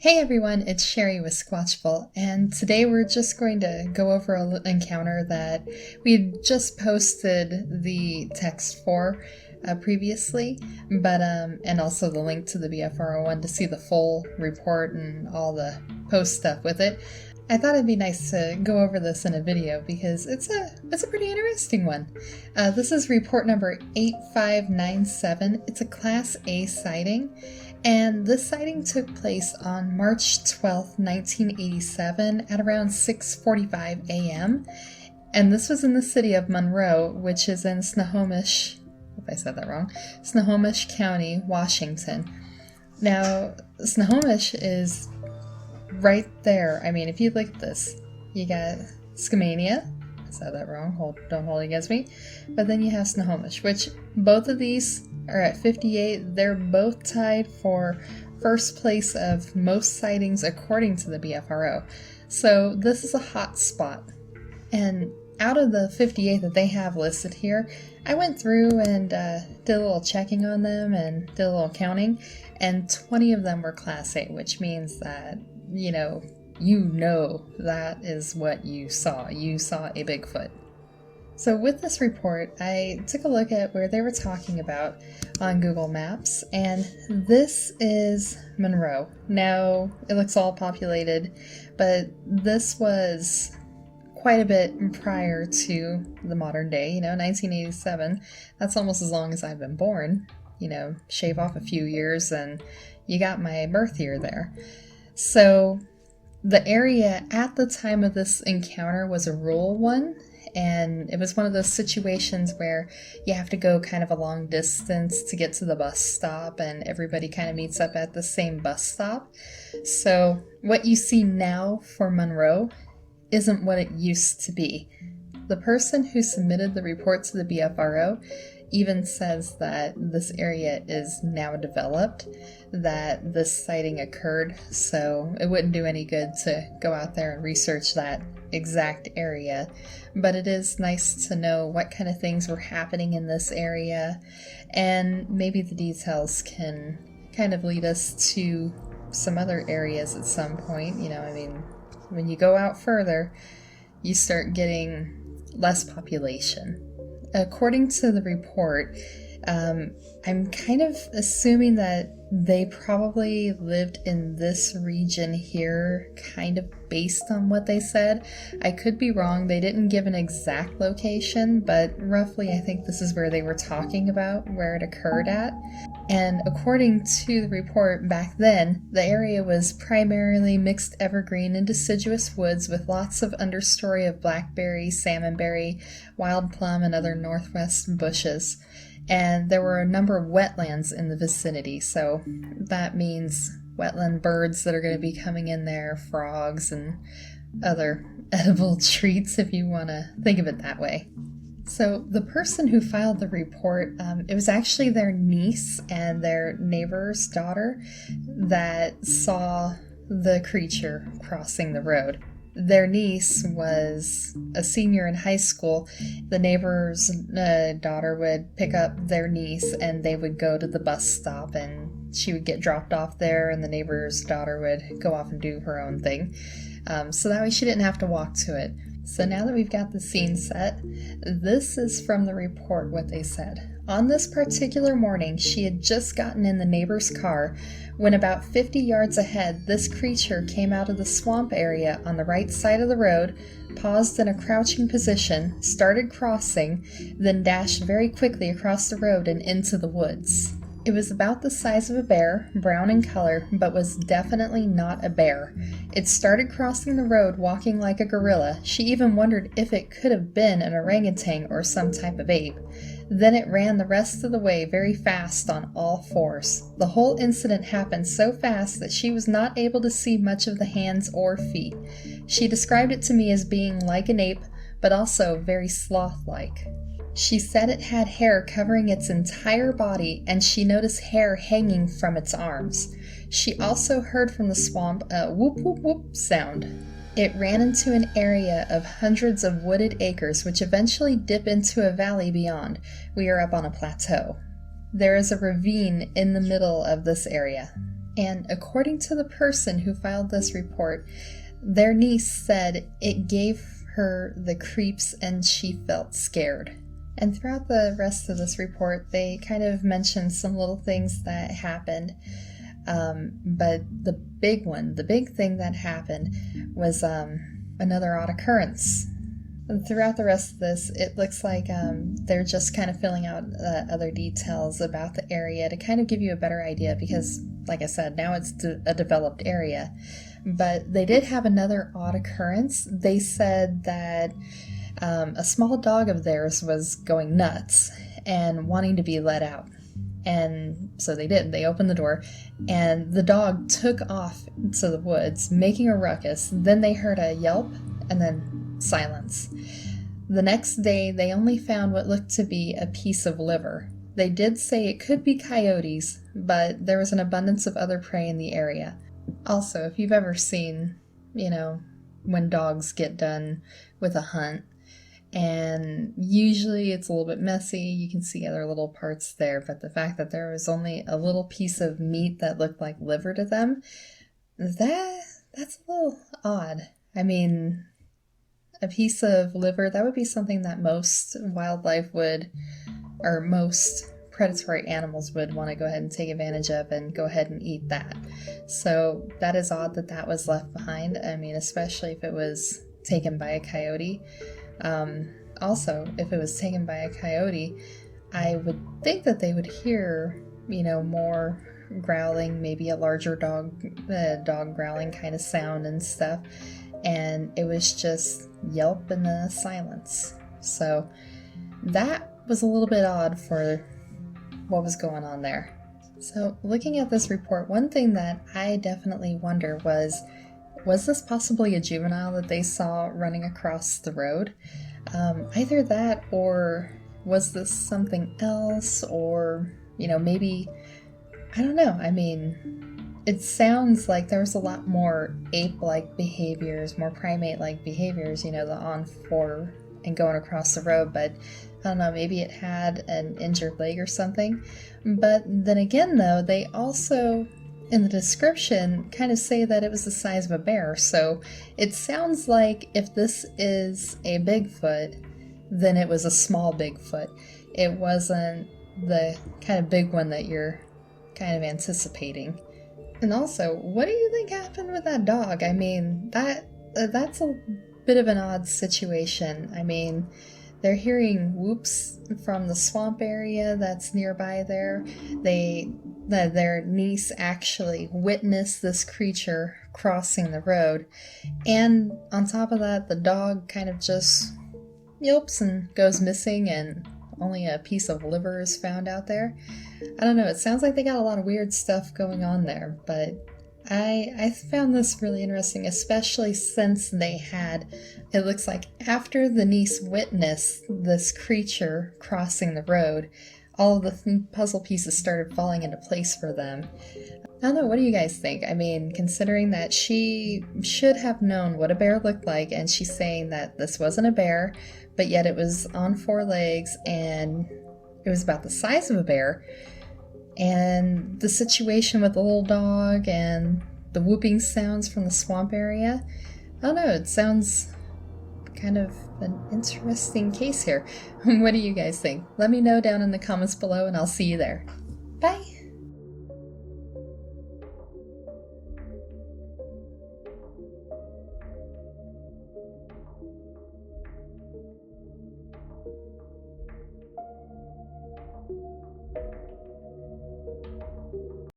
Hey everyone, it's Sherry with Squatchable, and today we're just going to go over an encounter that we just posted the text for previously, and also the link to the BFRO one to see the full report and all the post stuff with it. I thought it'd be nice to go over this in a video because it's a pretty interesting one. This is report number 8597. It's a Class A sighting. And this sighting took place on March 12th, 1987 at around 6:45 a.m. And this was in the city of Monroe, which is in Snohomish, if I said that wrong, Snohomish County, Washington. Now, Snohomish is right there. I mean, if you look at this, you got Skamania. I said that wrong. Don't hold it against me. But then you have Snohomish, which both of these are at 58. They're both tied for first place of most sightings according to the BFRO. So this is a hot spot. And out of the 58 that they have listed here, I went through and did a little checking on them and did a little counting, and 20 of them were Class A, which means that, you know that is what you saw. You saw a Bigfoot. So with this report, I took a look at where they were talking about on Google Maps, and this is Monroe. Now, it looks all populated, but this was quite a bit prior to the modern day, 1987. That's almost as long as I've been born. Shave off a few years and you got my birth year there. So the area at the time of this encounter was a rural one. And it was one of those situations where you have to go kind of a long distance to get to the bus stop, and everybody kind of meets up at the same bus stop. So what you see now for Monroe isn't what it used to be. The person who submitted the report to the BFRO even says that this area is now developed, that this sighting occurred, so it wouldn't do any good to go out there and research that exact area. But it is nice to know what kind of things were happening in this area, and maybe the details can kind of lead us to some other areas at some point. When you go out further, you start getting less population. According to the report, I'm kind of assuming that they probably lived in this region here, kind of based on what they said. I could be wrong. They didn't give an exact location, but roughly I think this is where they were talking about, where it occurred at. And according to the report, back then, the area was primarily mixed evergreen and deciduous woods with lots of understory of blackberry, salmonberry, wild plum, and other northwest bushes. And there were a number of wetlands in the vicinity, so that means wetland birds that are going to be coming in there, frogs, and other edible treats, if you want to think of it that way. So the person who filed the report, it was actually their niece and their neighbor's daughter that saw the creature crossing the road. Their niece was a senior in high school. The neighbor's daughter would pick up their niece and they would go to the bus stop, and she would get dropped off there and the neighbor's daughter would go off and do her own thing. So that way she didn't have to walk to it. So now that we've got the scene set, this is from the report what they said. On this particular morning, she had just gotten in the neighbor's car when about 50 yards ahead, this creature came out of the swamp area on the right side of the road, paused in a crouching position, started crossing, then dashed very quickly across the road and into the woods. It was about the size of a bear, brown in color, but was definitely not a bear. It started crossing the road walking like a gorilla. She even wondered if it could have been an orangutan or some type of ape. Then it ran the rest of the way very fast on all fours. The whole incident happened so fast that she was not able to see much of the hands or feet. She described it to me as being like an ape, but also very sloth-like. She said it had hair covering its entire body, and she noticed hair hanging from its arms. She also heard from the swamp a whoop whoop whoop sound. It ran into an area of hundreds of wooded acres, which eventually dip into a valley beyond. We are up on a plateau. There is a ravine in the middle of this area. And according to the person who filed this report, their niece said it gave her the creeps and she felt scared. And throughout the rest of this report, they kind of mentioned some little things that happened. But the big thing that happened was another odd occurrence. And throughout the rest of this, it looks like they're just kind of filling out other details about the area to kind of give you a better idea because, like I said, now it's a developed area. But they did have another odd occurrence. They said that a small dog of theirs was going nuts and wanting to be let out. And so they did. They opened the door, and the dog took off to the woods, making a ruckus. Then they heard a yelp, and then silence. The next day, they only found what looked to be a piece of liver. They did say it could be coyotes, but there was an abundance of other prey in the area. Also, if you've ever seen, when dogs get done with a hunt, and usually it's a little bit messy, you can see other little parts there, but the fact that there was only a little piece of meat that looked like liver to them, that's a little odd. I mean, a piece of liver, that would be something that most wildlife would, or most predatory animals would want to go ahead and take advantage of and go ahead and eat that. So that is odd that that was left behind. I mean, especially if it was taken by a coyote. Also, if it was taken by a coyote, I would think that they would hear, more growling, maybe a larger dog growling kind of sound and stuff. And it was just yelp and the silence. So that was a little bit odd for what was going on there. So looking at this report, one thing that I definitely wonder was this possibly a juvenile that they saw running across the road? Either that, or was this something else, or, maybe, I don't know. I mean, it sounds like there was a lot more ape-like behaviors, more primate-like behaviors, the on four and going across the road, but I don't know, maybe it had an injured leg or something. But then again, though, they also, in the description, kind of say that it was the size of a bear. So it sounds like if this is a Bigfoot, then it was a small Bigfoot. It wasn't the kind of big one that you're kind of anticipating. And also, what do you think happened with that dog? I mean, that's a bit of an odd situation. I mean, they're hearing whoops from the swamp area that's nearby there. Their niece actually witnessed this creature crossing the road. And on top of that, the dog kind of just yelps and goes missing, and only a piece of liver is found out there. I don't know, it sounds like they got a lot of weird stuff going on there, but I found this really interesting, especially since they had, it looks like after the niece witnessed this creature crossing the road, all of the puzzle pieces started falling into place for them. I don't know, what do you guys think? I mean, considering that she should have known what a bear looked like, and she's saying that this wasn't a bear, but yet it was on four legs, and it was about the size of a bear, and the situation with the little dog and the whooping sounds from the swamp area, I don't know, it sounds kind of an interesting case here. What do you guys think? Let me know down in the comments below, and I'll see you there. Bye!